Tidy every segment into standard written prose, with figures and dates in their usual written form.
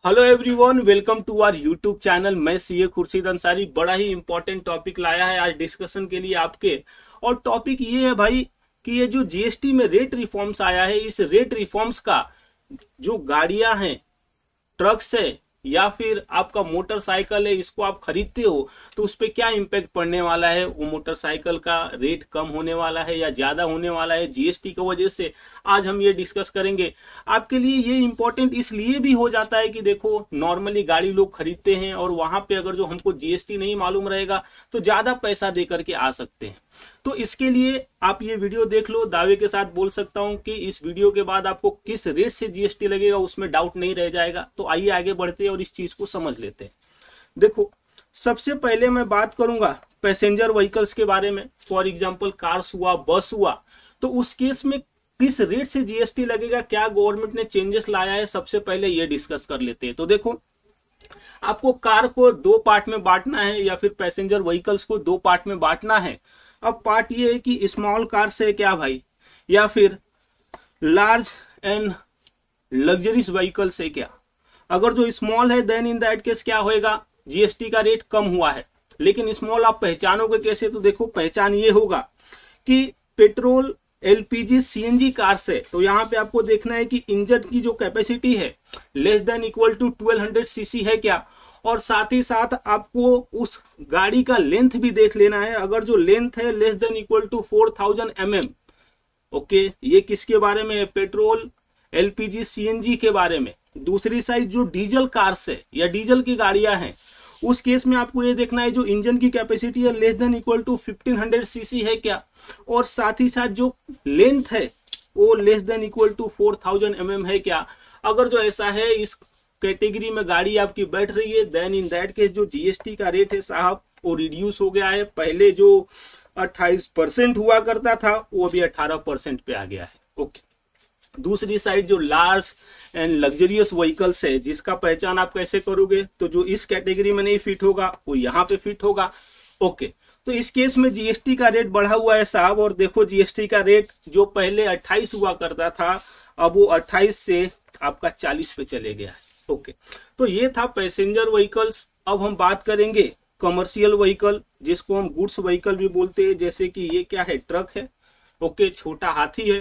Hello everyone, welcome to our YouTube channel. मैं CA Khurshid Ansari बड़ा ही इंपॉर्टेंट टॉपिक लाया है आज डिस्कशन के लिए आपके। और टॉपिक ये है भाई कि ये जो जीएसटी में रेट रिफॉर्म्स आया है, इस रेट रिफॉर्म्स का जो गाड़ियां हैं, ट्रक्स है या फिर आपका मोटरसाइकिल है, इसको आप खरीदते हो तो उस पर क्या इम्पैक्ट पड़ने वाला है। वो मोटरसाइकिल का रेट कम होने वाला है या ज्यादा होने वाला है जीएसटी की वजह से, आज हम ये डिस्कस करेंगे। आपके लिए ये इंपॉर्टेंट इसलिए भी हो जाता है कि देखो, नॉर्मली गाड़ी लोग खरीदते हैं और वहां पे अगर जो हमको जीएसटी नहीं मालूम रहेगा तो ज्यादा पैसा दे करके आ सकते हैं। तो इसके लिए आप ये वीडियो देख लो। दावे के साथ बोल सकता हूं कि इस वीडियो के बाद आपको किस रेट से जीएसटी लगेगा उसमें डाउट नहीं रह जाएगा। तो आइए आगे बढ़ते हैं और इस चीज को समझ लेते हैं। देखो, सबसे पहले मैं बात करूंगा पैसेंजर व्हीकल्स के बारे में। फॉर एग्जांपल कार्स हुआ, बस हुआ, तो उस केस में किस रेट से जीएसटी लगेगा, क्या गवर्नमेंट ने चेंजेस लाया है, सबसे पहले ये डिस्कस कर लेते हैं। तो देखो, आपको कार को दो पार्ट में बांटना है या फिर पैसेंजर व्हीकल्स को दो पार्ट में बांटना है। अब पार्ट ये है कि स्मॉल कार से क्या भाई, या फिर लार्ज एंड लग्जरीज व्हीकल से क्या। अगर जो स्मॉल है देन इन दैट केस क्या होएगा, जीएसटी का रेट कम हुआ है। लेकिन स्मॉल आप पहचानोगे कैसे, तो देखो पहचान ये होगा कि पेट्रोल, एलपीजी, सीएनजी कार से, तो यहाँ पे आपको देखना है कि इंजन की जो कैपेसिटी है less than equal to 1200 CC है क्या। और साथ ही साथ आपको उस गाड़ी का लेंथ भी देख लेना है। अगर जो लेंथ है less than equal to 4000 mm, okay, ये किसके बारे में है, पेट्रोल, एलपीजी, सीएनजी के बारे में। दूसरी साइड जो डीजल कार्स है या डीजल की गाड़ियां हैं, उस केस में आपको ये देखना है जो इंजन की कैपेसिटी है less than equal to 1500 CC है क्या। और साथ ही साथ जो लेंथ है वो less than equal to 4000 mm है क्या। अगर जो ऐसा है, इस कैटेगरी में गाड़ी आपकी बैठ रही है, देन इन दैट केस जो जीएसटी का रेट है साहब वो रिड्यूस हो गया है। पहले जो 28% हुआ करता था वो अभी 18% पे आ गया है। ओके, दूसरी साइड जो लार्ज एंड लग्जरियस व्हीकल्स है, जिसका पहचान आप कैसे करोगे, तो जो इस कैटेगरी में नहीं फिट होगा वो यहाँ पे फिट होगा। ओके, तो इस केस में जीएसटी का रेट बढ़ा हुआ है साहब। और देखो, जीएसटी का रेट जो पहले 28 हुआ करता था, अब वो 28 से आपका 40 पे चले गया है। ओके, तो ये था पैसेंजर व्हीकल्स। अब हम बात करेंगे कमर्शियल व्हीकल, जिसको हम गुड्स व्हीकल भी बोलते हैं। जैसे कि ये क्या है, ट्रक है, ओके, छोटा हाथी है।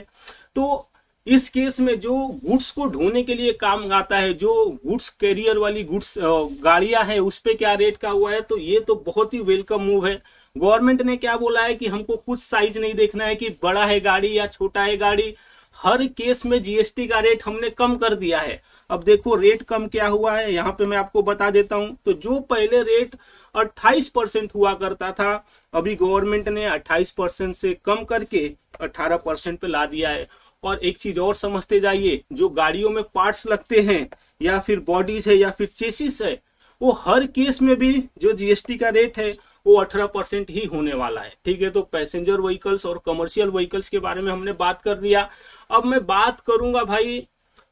तो इस केस में जो गुड्स को ढोने के लिए काम आता है, जो गुड्स कैरियर वाली गुड्स गाड़ियां हैं, उस पे क्या रेट का हुआ है, तो ये तो बहुत ही वेलकम मूव है। गवर्नमेंट ने क्या बोला है कि हमको कुछ साइज नहीं देखना है कि बड़ा है गाड़ी या छोटा है गाड़ी, हर केस में जीएसटी का रेट हमने कम कर दिया है। अब देखो रेट कम क्या हुआ है, यहाँ पे मैं आपको बता देता हूं। तो जो पहले रेट 28% हुआ करता था, अभी गवर्नमेंट ने 28% से कम करके 18% पे ला दिया है। और एक चीज और समझते जाइए, जो गाड़ियों में पार्ट्स लगते हैं या फिर बॉडीज है या फिर चेसिस है, वो हर केस में भी जो जीएसटी का रेट है वो 18% ही होने वाला है। ठीक है, तो पैसेंजर व्हीकल्स और कमर्शियल व्हीकल्स के बारे में हमने बात कर दिया। अब मैं बात करूंगा भाई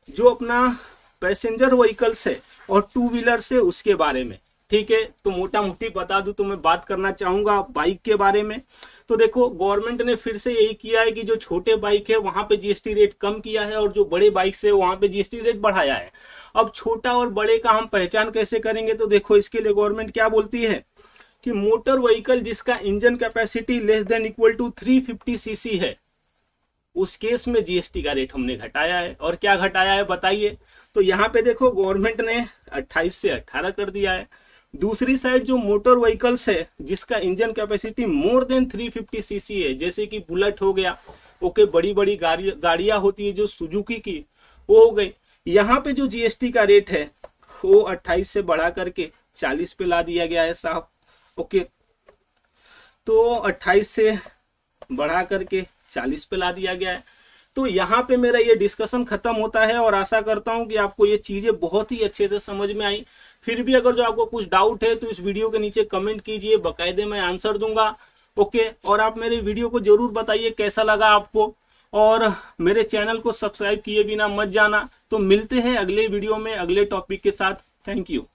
जो अपना पैसेंजर व्हीकल्स है और टू व्हीलर से, उसके बारे में। ठीक है, तो मोटा मोटी बता दूं तो मैं बात करना चाहूंगा बाइक के बारे में। तो देखो, गवर्नमेंट ने फिर से यही किया है कि जो छोटे बाइक है वहां पे जीएसटी रेट कम किया है और जो बड़े बाइक से वहां पे जीएसटी रेट बढ़ाया है। अब छोटा और बड़े का हम पहचान कैसे करेंगे, तो देखो इसके लिए गवर्नमेंट क्या बोलती है कि मोटर व्हीकल जिसका engine capacity less than equal to 350 CC है, उस केस में जीएसटी का रेट हमने घटाया है। और क्या घटाया है बताइए, तो यहाँ पे देखो गवर्नमेंट ने 28 से 18 कर दिया है। दूसरी साइड जो मोटर व्हीकल्स है जिसका engine capacity more than 350 CC है, जैसे कि बुलेट हो गया, ओके, बड़ी बड़ी गाड़ियां होती है जो सुजुकी की, वो हो गई। यहाँ पे जो जीएसटी का रेट है वो 28 से बढ़ा करके 40 पे ला दिया गया है साहब। ओके, तो 28 से बढ़ा करके 40 पे ला दिया गया है। तो यहाँ पे मेरा ये डिस्कशन खत्म होता है और आशा करता हूँ कि आपको ये चीजें बहुत ही अच्छे से समझ में आई। फिर भी अगर जो आपको कुछ डाउट है तो इस वीडियो के नीचे कमेंट कीजिए, बकायदे मैं आंसर दूंगा। ओके, और आप मेरे वीडियो को जरूर बताइए कैसा लगा आपको, और मेरे चैनल को सब्सक्राइब किए बिना मत जाना। तो मिलते हैं अगले वीडियो में अगले टॉपिक के साथ। Thank you.